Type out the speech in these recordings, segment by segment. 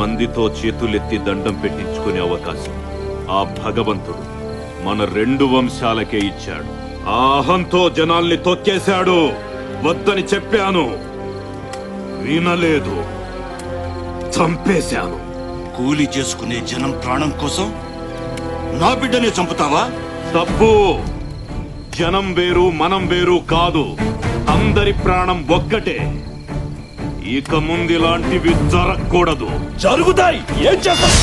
మందితో చేతులెత్తి దండం పెట్టించుకునే అవకాశం ఆ భగవంతుడు మన 2 వంశాలకే ఇచ్చాడు. ఆ అహంతో జనాల్ని తొక్కేశాడు. వద్దని చెప్పాను, వినలేదు, చంపేశాను. కూలి చేసుకునే జనం ప్రాణం కోసం నా బిడ్డనే చంపుతావా? తప్పు. జనం వేరు, మనం వేరు కాదు. అందరి ప్రాణం ఒక్కటే. ఇక ముందిలాంటివి జరగకూడదు. జరుగుతాయి. ఏం చేస్తావు?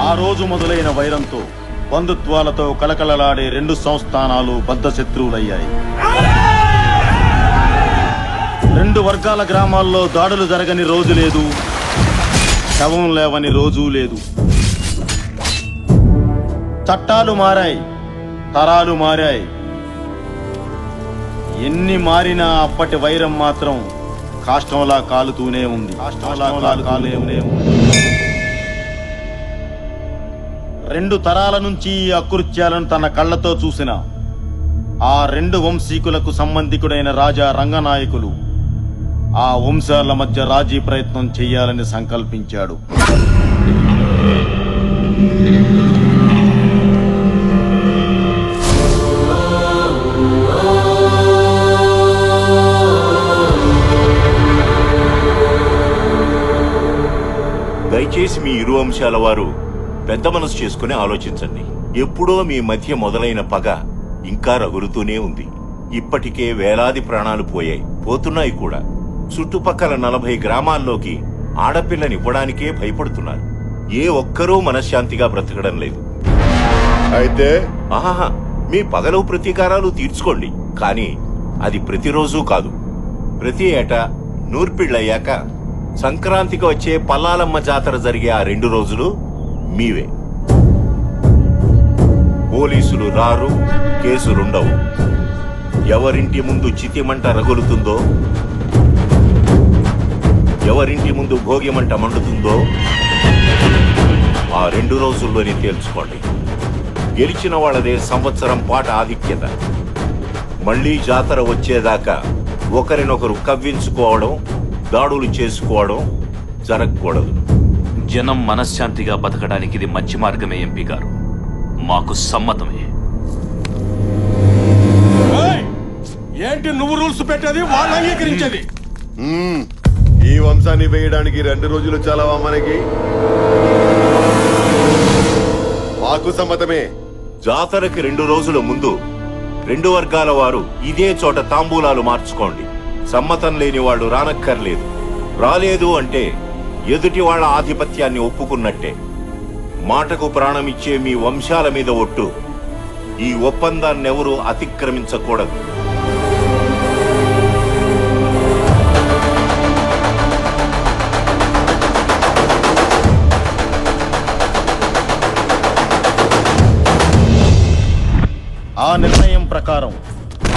ఆ రోజు మొదలైన వైరంతో బంధుత్వాలతో కలకలలాడే 2 సంస్థానాలు బద్ధ శత్రువులయ్యాయి. 2 వర్గాల గ్రామాల్లో దాడులు జరగని రోజు లేదు, శవం లేవని రోజూ లేదు. చట్టాలు మారాయి, తరాలు మారాయి. ఎన్ని మారినా అప్పటి వైరం మాత్రం కాష్టంలా కాలుతూనే ఉంది. 2 తరాల నుంచి ఈ అకృత్యాలను తన కళ్లతో చూసిన ఆ 2 వంశీకులకు సంబంధికుడైన రాజా రంగనాయకులు ఆ వంశాల మధ్య రాజీ ప్రయత్నం చెయ్యాలని సంకల్పించాడు. దయచేసి మీ ఇరు వంశాల వారు పెద్ద మనసు చేసుకుని ఆలోచించండి. ఎప్పుడో మీ మధ్య మొదలైన పగ ఇంకా రగులుతూనే ఉంది. ఇప్పటికే వేలాది ప్రాణాలు పోతున్నాయి కూడా. చుట్టుపక్కల 40 గ్రామాల్లోకి ఆడపిల్లనివ్వడానికే భయపడుతున్నారు. ఏ ఒక్కరూ మనశ్శాంతిగా బ్రతకడం లేదు. అయితే ఆహా, మీ పగలు ప్రతీకారాలు తీర్చుకోండి, కానీ అది ప్రతిరోజు కాదు. ప్రతి ఏటా నూర్పిళ్ళయ్యాక సంక్రాంతికి వచ్చే పల్లాలమ్మ జాతర జరిగే ఆ 2 రోజులు మీవే. పోలీసులు రారు, కేసులుండవు. ఎవరింటి ముందు చితిమంట రగులుతుందో, ఎవరింటి ముందు భోగిమంట మండుతుందో ఆ 2 రోజుల్లోనే తేల్చుకోండి. గెలిచిన వాళ్ళదే సంవత్సరం పాట ఆధిక్యత. మళ్లీ జాతర వచ్చేదాకా ఒకరినొకరు కవ్వించుకోవడం, దాడులు చేసుకోవడం జరగకూడదు. జనం మనశ్శాంతిగా బతకడానికి ఇది మంచి మార్గమే ఎంపీ గారు. మాకు సమ్మతమే. ఏంటి నువ్వు రూల్స్ పెట్టేది, వాళ్ళు అంగీకరించేది? ఈ వంశాన్ని వేయడానికి 2 రోజులు చాలవా మనకి? మాకు సమ్మతమే. జాతరకి 2 రోజుల ముందు 2 వర్గాల వారు ఇదే చోట తాంబూలాలు మార్చుకోండి. సమ్మతం లేని వాళ్ళు రానక్కర్లేదు. రాలేదు అంటే ఎదుటి వాళ్ళ ఆధిపత్యాన్ని ఒప్పుకున్నట్టే. మాటకు ప్రాణమిచ్చే మీ వంశాల మీద ఒట్టు. ఈ ఒప్పందాన్నెవరూ అతిక్రమించకూడదు. ఆ నిర్ణయం ప్రకారం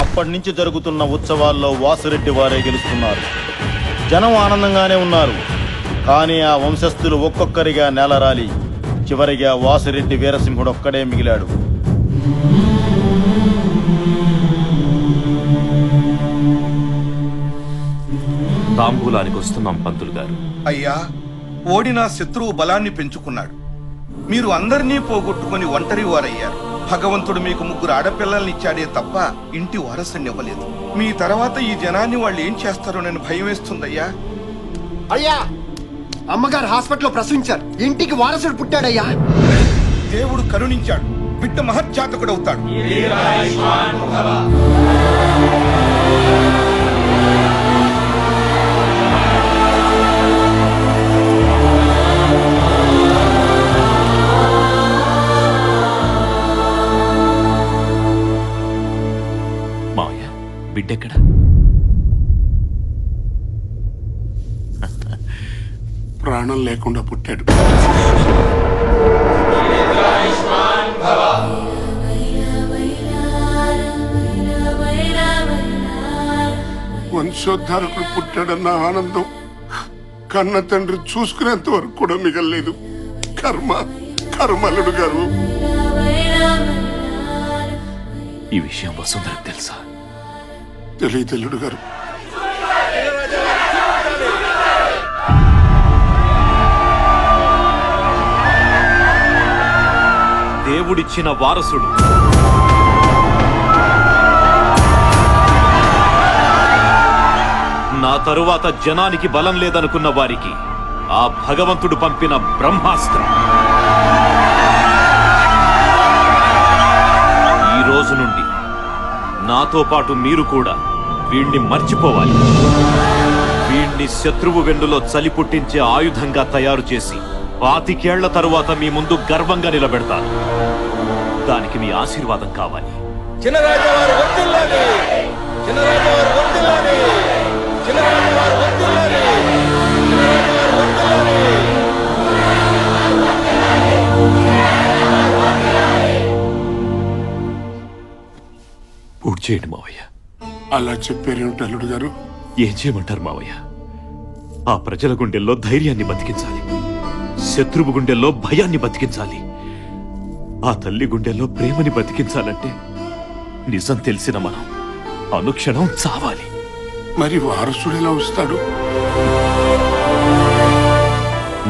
అప్పటి నుంచి జరుగుతున్న ఉత్సవాల్లో వాసురెడ్డి వారే గెలుస్తున్నారు. జనం ఆనందంగానే ఉన్నారు. కానీ ఆ వంశస్థులు ఒక్కొక్కరిగా నేలరాలి చివరిగా వాసిరెడ్డి వీరసింహుడు ఒక్కడే మిగిలాడు. తాంబూలానికి వస్తున్నాం పంతులు గారు. అయ్యా, ఓడిన శత్రువు బలాన్ని పెంచుకున్నాడు. మీరు అందరినీ పోగొట్టుకుని ఒంటరి వారయ్యారు. భగవంతుడు మీకు 3 ఆడపిల్లల్ని ఇచ్చాడే తప్ప ఇంటి వారసుని ఇవ్వలేదు. మీ తర్వాత ఈ జనాన్ని వాళ్ళు ఏం చేస్తారోనని భయం వేస్తుందయ్యా. అయ్యా, అమ్మగారు హాస్పిటల్లో ప్రసవించారు. ఇంటికి వారసుడు పుట్టాడయ్యా. దేవుడు కరుణించాడు. బిడ్డ మహత్యాతకుడవుతాడు. మావయ్య, బిడ్డెక్కడ? ప్రాణం లేకుండా పుట్టాడు. వంశోద్ధారకుడు పుట్టాడన్న ఆనందం కన్న తండ్రి చూసుకునేంత వరకు కూడా మిగల్లేదు. కర్మలుడు గారు. ఈ విషయం వసుంధరకు తెలుసా? తెలియదు గారు. దేవుడిచ్చిన వారసుడు. నా తరువాత జనానికి బలం లేదనుకున్న వారికి ఆ భగవంతుడు పంపిన బ్రహ్మాస్త్రం. ఈ రోజు నుండి నాతో పాటు మీరు కూడా వీణ్ణి మర్చిపోవాలి. వీణ్ణి శత్రువు వెన్నులో చలి పుట్టించే ఆయుధంగా తయారు చేసి 25 ఏళ్ల తరువాత మీ ముందు గర్వంగా నిలబెడతాను. దానికి మీ ఆశీర్వాదం కావాలి. పూర్తి చేయండి మావయ్య. అలా చెప్పారేమిటి అల్లుడు గారు? ఏం చేయమంటారు మావయ్య? ఆ ప్రజల గుండెల్లో ధైర్యాన్ని బతికించాలి, శత్రువు గుండెల్లో భయాన్ని బతికించాలి, ఆ తల్లి గుండెల్లో ప్రేమని బతికించాలంటే నిజం తెలిసిన మనం అనుక్షణం చావాలి. మరి వారసుడు ఎలా వస్తాడు?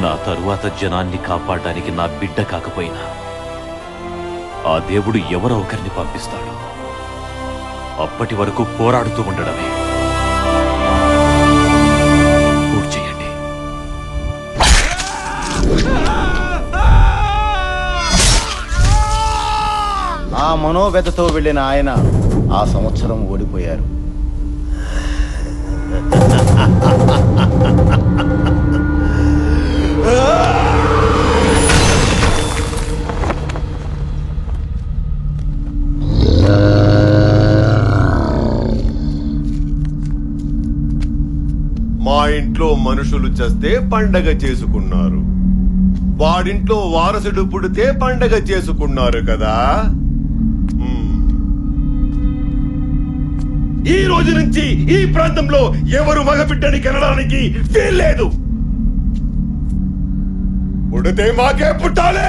నా తరువాత జనాన్ని కాపాడడానికి నా బిడ్డ కాకపోయినా ఆ దేవుడు ఎవరో ఒకరిని పంపిస్తాడు. అప్పటి వరకు పోరాడుతూ ఉండడమే. పూర్తి చేయండి. ఆ మనోవ్యతతో వెళ్ళిన ఆయన ఆ సంవత్సరం ఓడిపోయారు. మా ఇంట్లో మనుషులు చస్తే పండగ చేసుకున్నారు, వాడింట్లో వారసుడు పుడితే పండగ చేసుకున్నారు కదా. ఈ రోజు నుంచి ఈ ప్రాంతంలో ఎవరు మగబిడ్డని కనడానికి వీల్లేదు. పుడితే మాకే పుట్టాలి.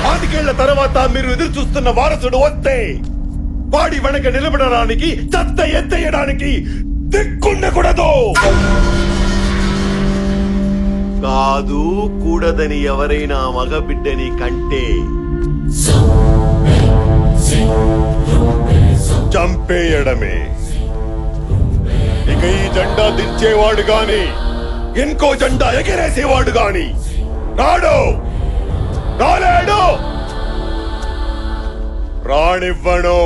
25 ఏళ్ల తర్వాత మీరు ఎదురు చూస్తున్న వారసుడు వస్తే వాడి వెనక నిలబడడానికి, చెత్త ఎత్తేయడానికి దిక్కుండకూడదు. కాదు కూడదని ఎవరైనా మగబిడ్డని కంటే చంపేయడమే. ఇక ఈ జెండా దించేవాడు గాని ఇంకో జెండా ఎగరేసేవాడు గాని రాడు, రాలేడు, రానివ్వను.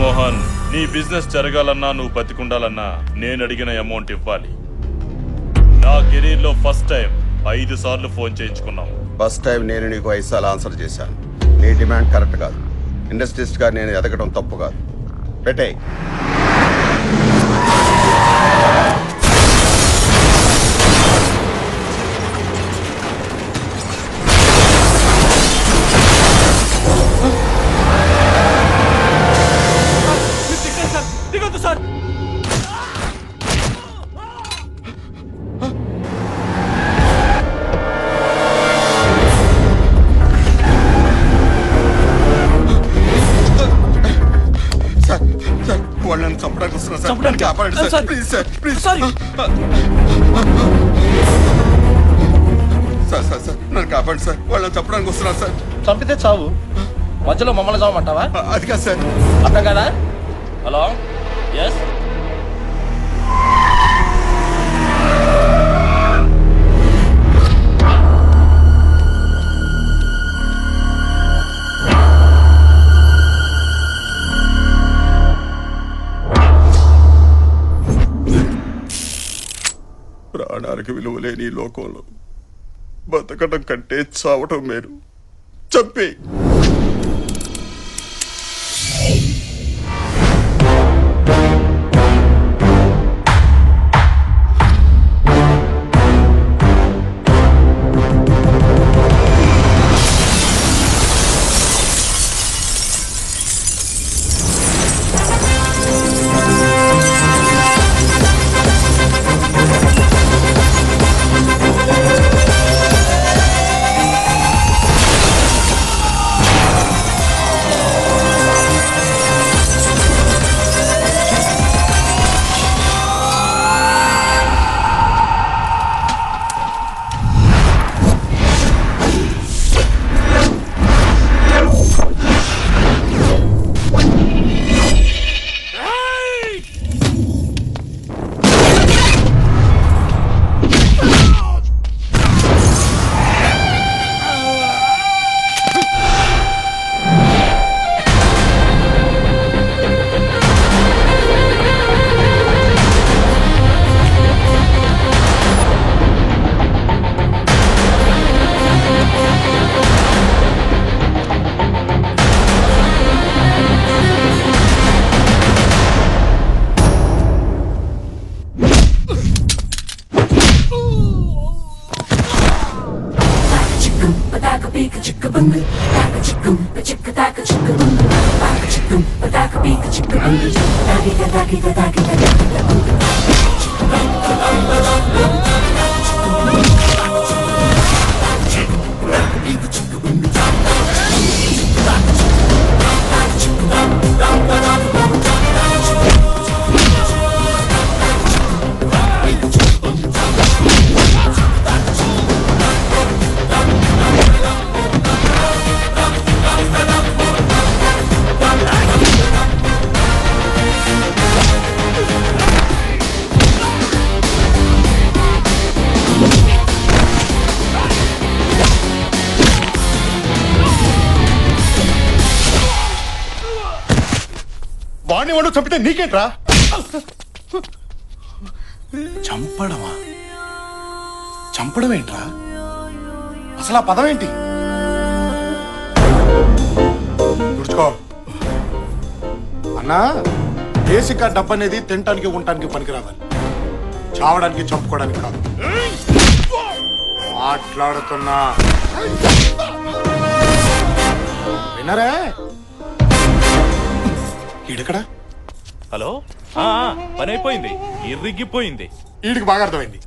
మోహన్, నీ బిజినెస్ జరగాలన్నా నువ్వు బతికుండాలన్నా నేను అడిగిన అమౌంట్ ఇవ్వాలి. నా కెరీర్ లో ఫస్ట్ టైం 5 సార్లు ఫోన్ చేయించుకున్నావు. ఫస్ట్ టైం నేను నీకు 5 సార్లు ఆన్సర్ చేశాను. నీ డిమాండ్ కరెక్ట్ కాదు. ఇండస్ట్రీస్ట్ గా నేను ఎదగడం తప్పు కాదు. పెట్టే. వాళ్ళు నన్ను చంపడానికి వస్తున్నారు సార్. నన్ను కాపాడండి sir. Please sir, please. Sir sir sir నన్ను కాపాడండి సార్. వాళ్ళని చంపడానికి వస్తున్నారు సార్. చంపితే చావు, మధ్యలో మమ్మల్ని చావమంటావా? అది కాదు సార్. అర్థం కదా? Hello, yes. ప్రాణానికి విలువ లేని ఈ లోకంలో బతకడం కంటే చావటం మేలు. చంపే వాడిని వాడు చంపితే నీకేంట్రా? చంపడమా? చంపడం ఏంట్రా? అసలు ఆ పదం ఏంటి? తుడుచుకో అన్నా. బేసిక్ గా డబ్బు అనేది తినటానికి ఉండటానికి పనికి రావాలి, చావడానికి చంపుకోవడానికి కాదు. మాట్లాడుతున్నా వినరే? ఈడెక్కడా? హలో, పని అయిపోయింది, ఇరిగిపోయింది. వీడికి బాగా అర్థమైంది.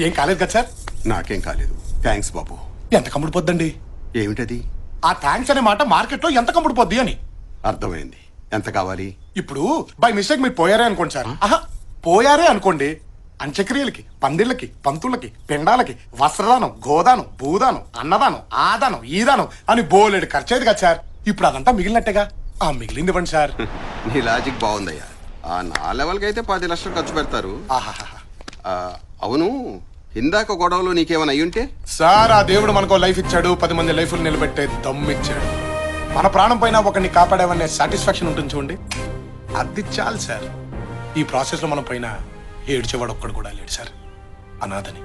ఏం కాలేదు కదా సార్? నాకేం కాలేదు. థ్యాంక్స్ బాబు. ఎంత కమ్ముడు పొద్దండి? ఏమిటది? ఆ థ్యాంక్స్ అనే మాట మార్కెట్ లో ఎంత కమ్ముడు పొద్ది అని. అర్థమైంది. ఎంత కావాలి? ఇప్పుడు బై మిస్టేక్ మీరు పోయారే అనుకోండి సార్. పోయారే అనుకోండి, అంత్యక్రియలకి, పందిళ్ళకి, పంతులకి, పిండాలకి, వస్త్రదానం, గోదానం, భూదానం, అన్నదానం, ఆదానం, ఈదానం అని బోలెడు ఖర్చేది కదా సార్. ఇప్పుడు అదంతా మిగిలినట్టేగా. ఆ మిగిలింది ఇవ్వండి సార్. నీ లాజిక్ బాగుందయ్యా. ఆ నా లెవెల్కి అయితే 10 లక్షలు ఖర్చు పెడతారు. అవును, ఇందాక గొడవలో నీకేమైనా అయ్యుంటే? సార్, ఆ దేవుడు మనకో లైఫ్ ఇచ్చాడు, 10 మంది లైఫ్లు నిలబెట్టే దమ్ము ఇచ్చాడు. మన ప్రాణం పైన ఒకరిని కాపాడామనే సాటిస్ఫాక్షన్ ఉంటుంది చూడండి, అది చాలు సార్. ఈ ప్రాసెస్ లో మనం పైన ఏడ్చేవాడు ఒక్కడు కూడా లేడు సార్, అనాథని.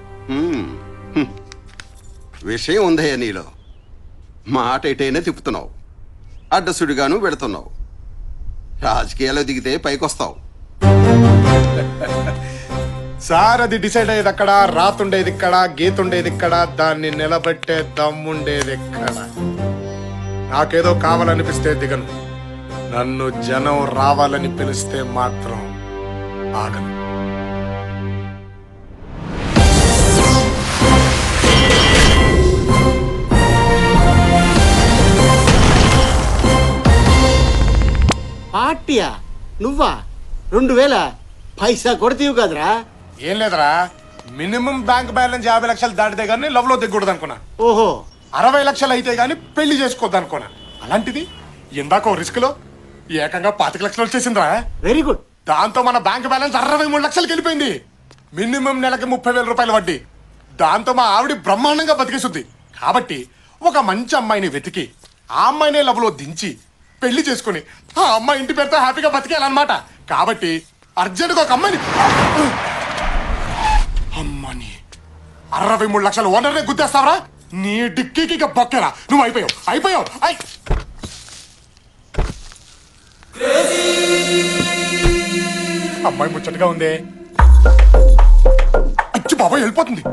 విషయం ఉందయ్యా నీలో. మాట ఎటైనా తిప్పుతున్నావు, అడ్డసుడిగాను వెళుతున్నావు. రాజకీయాల్లో దిగితే పైకొస్తావు. సార్, అది డిసైడ్ అయ్యేది అక్కడ, రాతుండేది ఇక్కడ, గీతుండేది ఇక్కడ, దాన్ని నిలబెట్టే దమ్ముండేది ఎక్కడ. నాకేదో కావాలనిపిస్తే దిగను, నన్ను జనం రావాలని పిలిస్తే మాత్రం ఆగను. పార్టీయా? నువ్వా? 2000 పైసా కొడతీవు కదరా? ఏం లేదురా, మినిమం బ్యాంక్ బ్యాలెన్స్ 50 లక్షలు దాటితే గానీ లవ్ లో దిగకూడదు అనుకున్నా. ఓహో, 60 లక్షలు అయితే గానీ పెళ్లి చేసుకోవద్దు అనుకున్నా. అలాంటిది ఇందాక రిస్క్ లో ఏకంగా 25 లక్షలు వచ్చేసిందిరా. Very good. దాంతో మన బ్యాంక్ బ్యాలెన్స్ 63 లక్షలకి వెళ్ళిపోయింది. మినిమం నెలకి 30,000 రూపాయల వడ్డీ. దాంతో మా ఆవిడ బ్రహ్మాండంగా బతికేస్తుంది. కాబట్టి ఒక మంచి అమ్మాయిని వెతికి ఆ అమ్మాయినే లవ్ లో దించి పెళ్లి చేసుకుని ఆ అమ్మాయి ఇంటి పేరుతో హ్యాపీగా బతికేయాలన్నమాట. కాబట్టి అర్జెంట్గా ఒక అమ్మాయిని అమ్మని 63 లక్షలు ఓనర్నే గుద్దేస్తావరా? నీ డిక్కీకి ఇక బొక్కెరా. నువ్వు అయిపోయావు. అమ్మాయి ముచ్చటగా ఉందే. అచ్చి బాబాయ్ వెళ్ళిపోతుంది.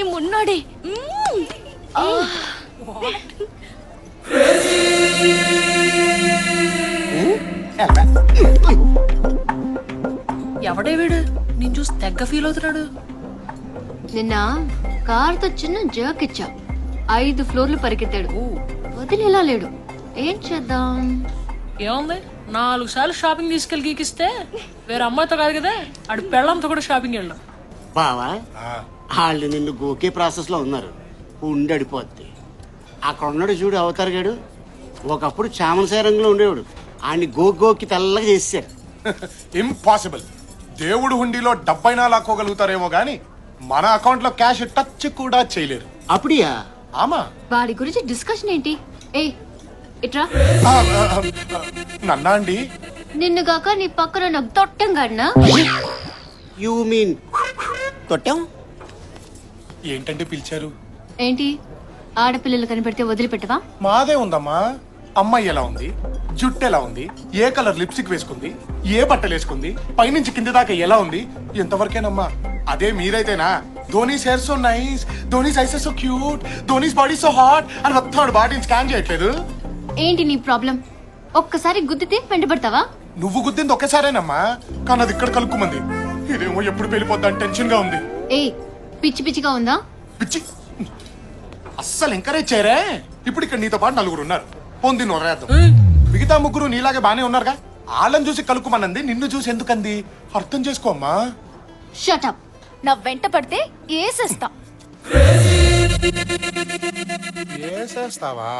ఏమున్నాడే. ఎవడే వీడు? నేను చూసి తెగ్గ ఫీల్ అవుతున్నాడు. నిన్న కార్తో చిన్న జర్క్ ఇచ్చా, 5 ఫ్లోర్లు పరిగెత్తాడు. వదిలేలా లేడు. ఏం చేద్దాం? ఏముంది, 4 సార్లు షాపింగ్ తీసుకెళ్ళి గీకిస్తే వేరే అమ్మాయితో కాదు కదా, ఆడు పెళ్ళంతో కూడా షాపింగ్ వెళ్ళాం. బావా, వాళ్ళు నిన్ను గోకే ప్రాసెస్ లో ఉన్నారు. ఉండడిపోద్ది. అక్కడ ఉన్నాడు చూడు అవతార్ గాడు, ఒకప్పుడు చామనసాయ రంగులో ఉండేవాడు. ఆయన్ని గోకి తెల్లగా చేశారు. ఇంపాసిబుల్. దేవుడు హుండీలో 70 లాక్కోగలుగుతారేమో గానీ మన అకౌంట్ లో క్యాష్ టచ్ కూడా చేయలేరు. అప్పుడియా? ఆమా. వాడి గురించి డిస్కషన్ ఏంటి? ఏ ఇట్రా. నన్నా అండి? నిన్ను కాక నీ పక్కన నాకు తొట్టం గడినా. You mean తొట్టం? ఏంటంటే పిలిచారు? ఏంటి, ఆడపిల్లలు కనిపెడితే వదిలిపెట్టవా? మాదే ఉందమ్మా. అమ్మాయి ఎలా ఉంది, జుట్టు ఎలా ఉంది, ఏ కలర్ లిప్స్టిక్ వేసుకుంది, ఏ బట్టలు వేసుకుంది, పైనుంచి కింది దాకా ఎలా ఉంది, ఎంతవరకేనమ్మా. అదే మీరైతేనా Dhoni's hair so nice, Dhoni's eyes so cute, Dhoni's body so hot అని మొత్తం బాడీని స్కాన్ చేయట్లేదు. ఏంటి నీ ప్రాబ్లం? ఒక్కసారి గుద్దితే వెంటబడతావా? నువ్వు గుద్దింది ఒకేసారేనమ్మా, కానీ అది ఇక్కడ కలుక్కుమంది. ఇదేమో ఎప్పుడు వెళ్ళిపోద్దని టెన్షన్ గా ఉంది. ఏ పిచ్చి పిచ్చిగా ఉందా? పిచ్చి అస్సలు ఎంకరేజ్ చేయరే. ఇప్పుడు ఇక్కడ నీతో పాటు 4 ఉన్నారు. పొంది నొరేద్దాం. మిగతా 3 నీలాగే బానే ఉన్నారుగా. వాళ్ళని చూసి కలుక్కుమన్నది, నిన్ను చూసి ఎందుకంది అర్థం చేసుకోమ్మా. Shut up. నా వెంట పడితే ఏసేస్తా. ఏసేస్తావా?